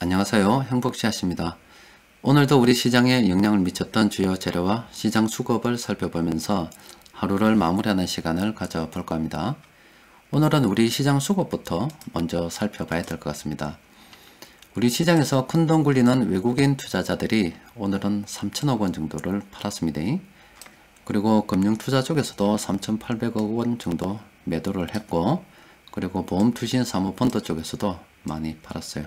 안녕하세요. 행복씨앗입니다. 오늘도 우리 시장에 영향을 미쳤던 주요 재료와 시장 수급을 살펴보면서 하루를 마무리하는 시간을 가져볼까 합니다. 오늘은 우리 시장 수급부터 먼저 살펴봐야 될 것 같습니다. 우리 시장에서 큰돈 굴리는 외국인 투자자들이 오늘은 3천억 원 정도를 팔았습니다. 그리고 금융투자 쪽에서도 3,800억 원 정도 매도를 했고, 그리고 보험투신 사모펀드 쪽에서도 많이 팔았어요.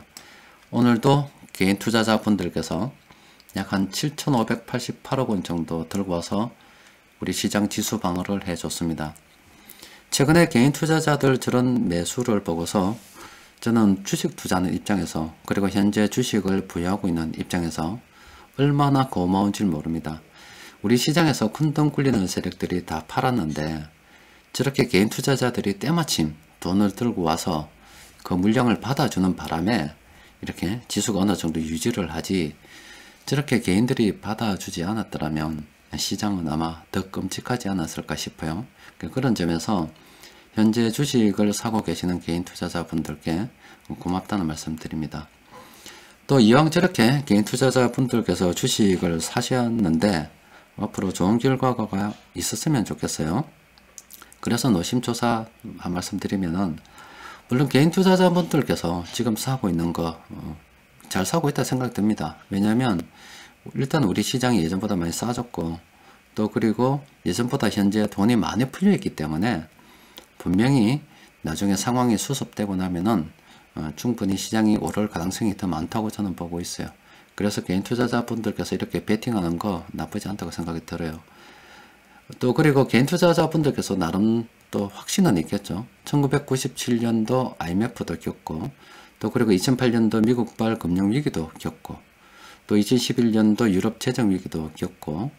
오늘도 개인 투자자분들께서 약 한 7,588억 원 정도 들고 와서 우리 시장 지수 방어를 해줬습니다. 최근에 개인 투자자들 저런 매수를 보고서 저는 주식 투자하는 입장에서, 그리고 현재 주식을 보유하고 있는 입장에서 얼마나 고마운지 모릅니다. 우리 시장에서 큰돈 굴리는 세력들이 다 팔았는데 저렇게 개인 투자자들이 때마침 돈을 들고 와서 그 물량을 받아주는 바람에 이렇게 지수가 어느 정도 유지를 하지, 저렇게 개인들이 받아주지 않았더라면 시장은 아마 더 끔찍하지 않았을까 싶어요. 그런 점에서 현재 주식을 사고 계시는 개인 투자자분들께 고맙다는 말씀 드립니다. 또 이왕 저렇게 개인 투자자분들께서 주식을 사셨는데 앞으로 좋은 결과가 있었으면 좋겠어요. 그래서 노심초사 한 말씀 드리면은, 물론 개인 투자자분들께서 지금 사고 있는 거 잘 사고 있다 생각됩니다. 왜냐하면 일단 우리 시장이 예전보다 많이 싸졌고, 또 그리고 예전보다 현재 돈이 많이 풀려 있기 때문에 분명히 나중에 상황이 수습되고 나면은 충분히 시장이 오를 가능성이 더 많다고 저는 보고 있어요. 그래서 개인 투자자분들께서 이렇게 베팅하는 거 나쁘지 않다고 생각이 들어요. 또 그리고 개인 투자자분들께서 나름 또 확신은 있겠죠. 1997년도 IMF도 겪고, 또 그리고 2008년도 미국발 금융위기도 겪고, 또 2011년도 유럽 재정위기도 겪고,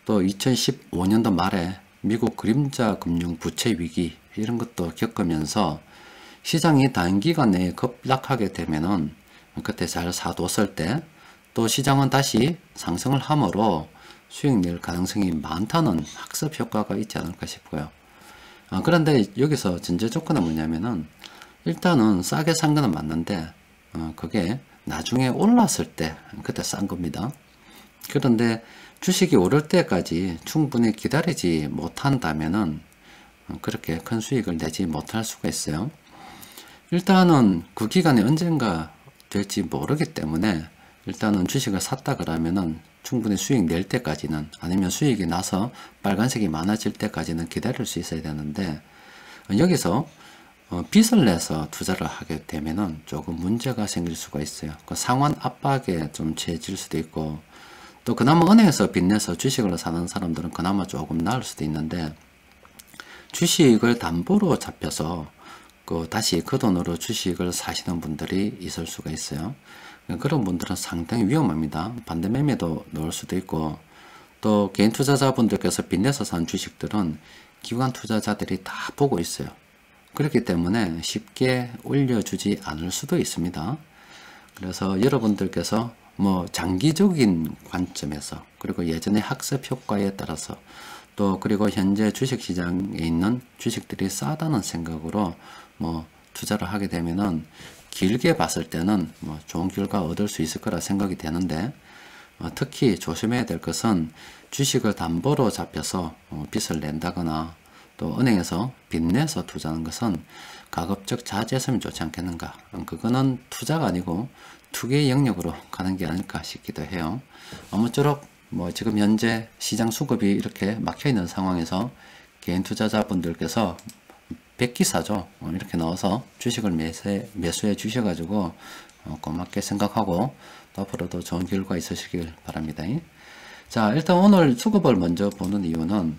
또 2015년도 말에 미국 그림자 금융 부채 위기 이런 것도 겪으면서 시장이 단기간 내에 급락하게 되면은 그때 잘 사뒀을 때 또 시장은 다시 상승을 함으로 수익 낼 가능성이 많다는 학습 효과가 있지 않을까 싶고요. 그런데 여기서 전제 조건은 뭐냐면은, 일단은 싸게 산 거는 맞는데 그게 나중에 올랐을 때 그때 싼 겁니다. 그런데 주식이 오를 때까지 충분히 기다리지 못한다면은 그렇게 큰 수익을 내지 못할 수가 있어요. 일단은 그 기간이 언젠가 될지 모르기 때문에 일단은 주식을 샀다 그러면은 충분히 수익 낼 때까지는, 아니면 수익이 나서 빨간색이 많아질 때까지는 기다릴 수 있어야 되는데, 여기서 빚을 내서 투자를 하게 되면은 조금 문제가 생길 수가 있어요. 그 상환 압박에 좀 처해질 수도 있고, 또 그나마 은행에서 빚 내서 주식을 사는 사람들은 그나마 조금 나을 수도 있는데, 주식을 담보로 잡혀서 다시 그 돈으로 주식을 사시는 분들이 있을 수가 있어요. 그런 분들은 상당히 위험합니다. 반대 매매도 넣을 수도 있고, 또 개인 투자자분들께서 빚내서 산 주식들은 기관 투자자들이 다 보고 있어요. 그렇기 때문에 쉽게 올려주지 않을 수도 있습니다. 그래서 여러분들께서 장기적인 관점에서, 그리고 예전의 학습 효과에 따라서, 또 그리고 현재 주식시장에 있는 주식들이 싸다는 생각으로 투자를 하게 되면은 길게 봤을 때는 좋은 결과 얻을 수 있을 거라 생각이 되는데, 특히 조심해야 될 것은 주식을 담보로 잡혀서 빚을 낸다거나 또 은행에서 빚내서 투자하는 것은 가급적 자제했으면 좋지 않겠는가. 그거는 투자가 아니고 투기의 영역으로 가는 게 아닐까 싶기도 해요. 아무쪼록 지금 현재 시장 수급이 이렇게 막혀 있는 상황에서 개인 투자자분들께서 백기사죠. 이렇게 넣어서 주식을 매수해 주셔가지고 고맙게 생각하고 또 앞으로도 좋은 결과 있으시길 바랍니다. 자, 일단 오늘 수급을 먼저 보는 이유는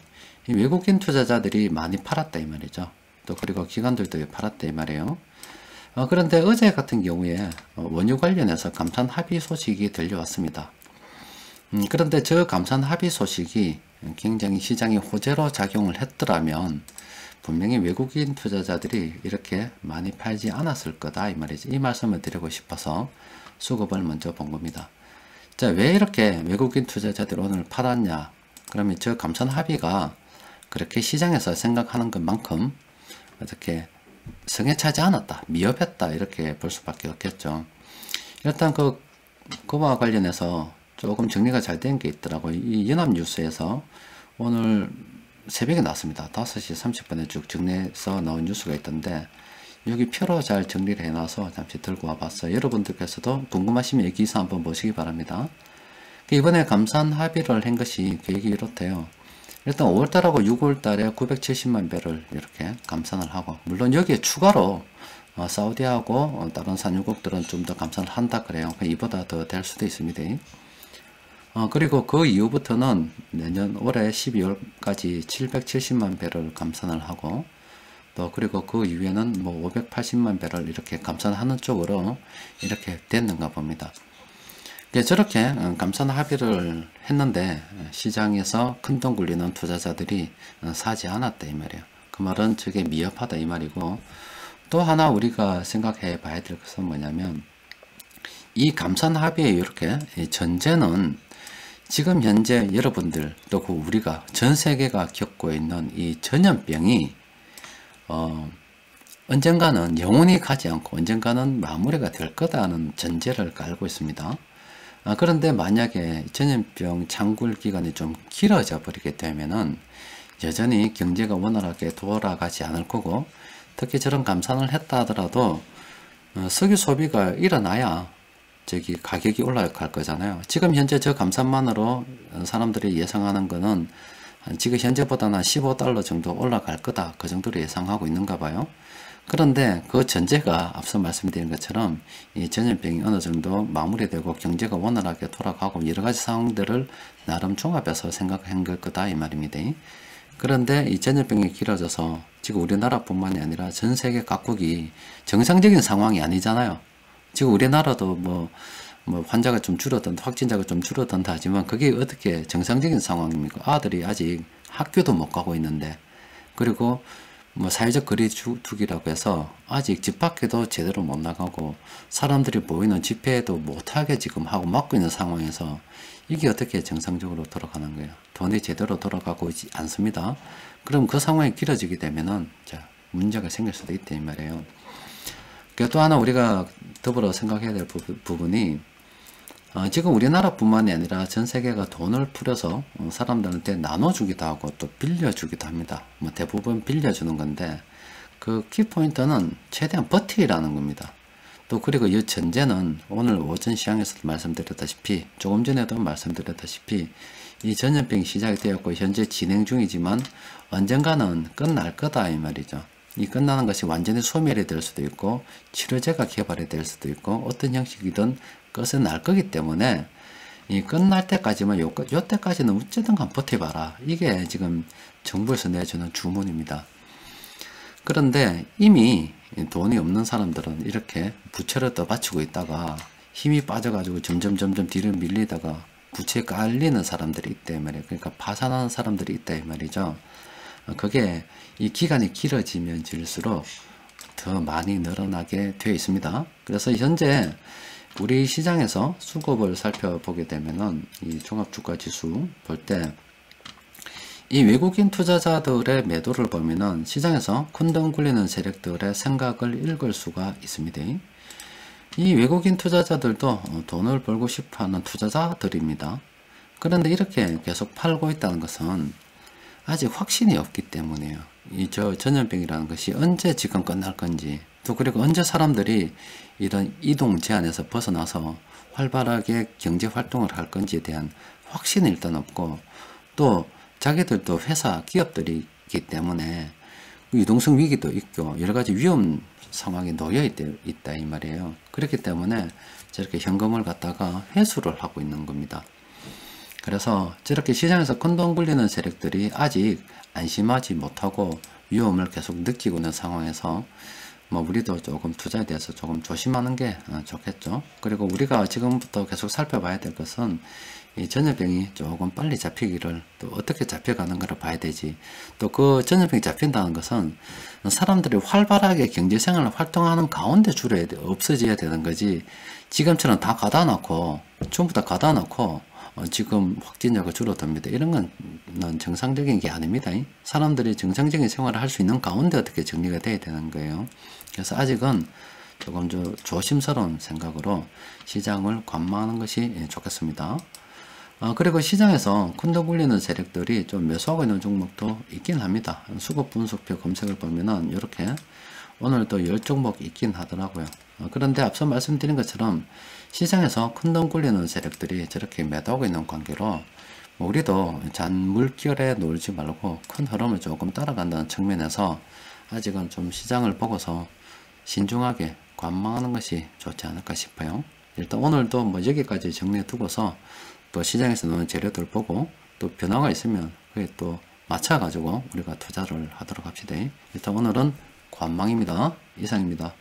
이 외국인 투자자들이 많이 팔았다 이 말이죠. 또 그리고 기관들도 팔았다 이 말이에요. 그런데 어제 같은 경우에 원유 관련해서 감산 합의 소식이 들려왔습니다. 그런데 저 감산 합의 소식이 굉장히 시장에 호재로 작용을 했더라면 분명히 외국인 투자자들이 이렇게 많이 팔지 않았을 거다 이 말이죠. 이 말씀을 드리고 싶어서 수급을 먼저 본 겁니다. 자, 왜 이렇게 외국인 투자자들이 오늘 팔았냐? 그러면 저 감산 합의가 그렇게 시장에서 생각하는 것만큼 어떻게 성에 차지 않았다, 미흡했다 이렇게 볼 수밖에 없겠죠. 일단 그와 관련해서 조금 정리가 잘 된 게 있더라고요. 이 연합뉴스에서 오늘 새벽에 나왔습니다. 5시 30분에 쭉 정리해서 나온 뉴스가 있던데, 여기 표로 잘 정리를 해놔서 잠시 들고 와봤어요. 여러분들께서도 궁금하시면 이 기사 한번 보시기 바랍니다. 이번에 감산 합의를 한 것이 계획이 이렇대요. 일단 5월달하고 6월달에 970만 배를 이렇게 감산을 하고, 물론 여기에 추가로 사우디하고 다른 산유국들은 좀 더 감산을 한다 그래요. 이보다 더 될 수도 있습니다. 그리고 그 이후부터는 내년 올해 12월까지 770만 배를 감산을 하고, 또 그리고 그 이후에는 뭐 580만 배를 이렇게 감산하는 쪽으로 이렇게 됐는가 봅니다. 저렇게 감산 합의를 했는데 시장에서 큰돈 굴리는 투자자들이 사지 않았다 이 말이에요. 그 말은 저게 미흡하다 이 말이고, 또 하나 우리가 생각해 봐야 될 것은 뭐냐면, 이 감산 합의에 이렇게 전제는 지금 현재 여러분들 또 우리가 전 세계가 겪고 있는 이 전염병이 언젠가는 영원히 가지 않고 언젠가는 마무리가 될 거다는 전제를 깔고 있습니다. 그런데 만약에 전염병 창굴 기간이 좀 길어져 버리게 되면은 여전히 경제가 원활하게 돌아가지 않을 거고, 특히 저런 감산을 했다 하더라도 석유 소비가 일어나야 저기 가격이 올라갈 거잖아요. 지금 현재 저 감산만으로 사람들이 예상하는 거는 지금 현재보다는 15달러 정도 올라갈 거다, 그 정도로 예상하고 있는가 봐요. 그런데 그 전제가 앞서 말씀드린 것처럼 이 전염병이 어느 정도 마무리되고 경제가 원활하게 돌아가고 여러 가지 상황들을 나름 종합해서 생각한 걸 거다 이 말입니다. 그런데 이 전염병이 길어져서 지금 우리나라뿐만이 아니라 전 세계 각국이 정상적인 상황이 아니잖아요. 지금 우리나라도 뭐 환자가 좀 줄어든다, 확진자가 좀 줄어든다 하지만 그게 어떻게 정상적인 상황입니까? 아들이 아직 학교도 못 가고 있는데, 그리고 뭐 사회적 거리두기라고 해서 아직 집 밖에도 제대로 못 나가고 사람들이 모이는 집회도 못하게 지금 하고 막고 있는 상황에서 이게 어떻게 정상적으로 돌아가는 거예요? 돈이 제대로 돌아가고 있지 않습니다. 그럼 그 상황이 길어지게 되면은 문제가 생길 수도 있다 이 말이에요. 또 하나 우리가 더불어 생각해야 될 부분이, 지금 우리나라뿐만이 아니라 전 세계가 돈을 풀어서 사람들한테 나눠주기도 하고 또 빌려주기도 합니다. 뭐 대부분 빌려주는 건데, 그 키포인트는 최대한 버티라는 겁니다. 또 그리고 이 전제는 오늘 오전 시장에서도 말씀드렸다시피, 조금 전에도 말씀드렸다시피 이 전염병이 시작이 되었고 현재 진행 중이지만 언젠가는 끝날 거다 이 말이죠. 이 끝나는 것이 완전히 소멸이 될 수도 있고 치료제가 개발이 될 수도 있고 어떤 형식이든 끝은 날 거기 때문에 이 끝날 때까지만 요때까지는 어쨌든 간 버텨봐라, 이게 지금 정부에서 내주는 주문입니다. 그런데 이미 돈이 없는 사람들은 이렇게 부채를 떠받치고 있다가 힘이 빠져가지고 점점 뒤로 밀리다가 부채에 깔리는 사람들이 있다 말이에요. 그러니까 파산하는 사람들이 있다 이 말이죠. 그게 이 기간이 길어지면 길수록 더 많이 늘어나게 되어 있습니다. 그래서 현재 우리 시장에서 수급을 살펴보게 되면은 이 종합주가지수 볼 때 이 외국인 투자자들의 매도를 보면은 시장에서 큰돈 굴리는 세력들의 생각을 읽을 수가 있습니다. 이 외국인 투자자들도 돈을 벌고 싶어하는 투자자들입니다. 그런데 이렇게 계속 팔고 있다는 것은 아직 확신이 없기 때문이에요. 이 전염병이라는 것이 언제 지금 끝날 건지, 또 그리고 언제 사람들이 이런 이동 제한에서 벗어나서 활발하게 경제 활동을 할 건지에 대한 확신이 일단 없고, 또 자기들도 회사 기업들이 있기 때문에 유동성 위기도 있고 여러 가지 위험 상황에 놓여 있다 이 말이에요. 그렇기 때문에 저렇게 현금을 갖다가 회수를 하고 있는 겁니다. 그래서 저렇게 시장에서 큰돈 굴리는 세력들이 아직 안심하지 못하고 위험을 계속 느끼고 있는 상황에서 뭐 우리도 조금 투자에 대해서 조금 조심하는 게 좋겠죠. 그리고 우리가 지금부터 계속 살펴봐야 될 것은 이 전염병이 조금 빨리 잡히기를, 또 어떻게 잡혀가는가를 봐야 되지. 또 그 전염병이 잡힌다는 것은 사람들이 활발하게 경제생활을 활동하는 가운데 줄어야 돼, 없어져야 되는 거지. 지금처럼 다 가다 놓고 전부 다 가다 놓고 지금 확진자가 줄어듭니다. 이런 건 정상적인 게 아닙니다. 사람들이 정상적인 생활을 할 수 있는 가운데 어떻게 정리가 돼야 되는 거예요. 그래서 아직은 조금 조심스러운 생각으로 시장을 관망하는 것이 좋겠습니다. 그리고 시장에서 큰돈 굴리는 세력들이 좀 매수하고 있는 종목도 있긴 합니다. 수급 분석표 검색을 보면은 이렇게 오늘도 10종목 있긴 하더라고요. 그런데 앞서 말씀드린 것처럼 시장에서 큰돈 굴리는 세력들이 저렇게 매도하고 있는 관계로 우리도 잔물결에 놀지 말고 큰 흐름을 조금 따라간다는 측면에서 아직은 좀 시장을 보고서 신중하게 관망하는 것이 좋지 않을까 싶어요. 일단 오늘도 뭐 여기까지 정리해 두고서 또 시장에서 나오는 재료들 보고 또 변화가 있으면 그게 또 맞춰 가지고 우리가 투자를 하도록 합시다. 일단 오늘은 관망입니다. 이상입니다.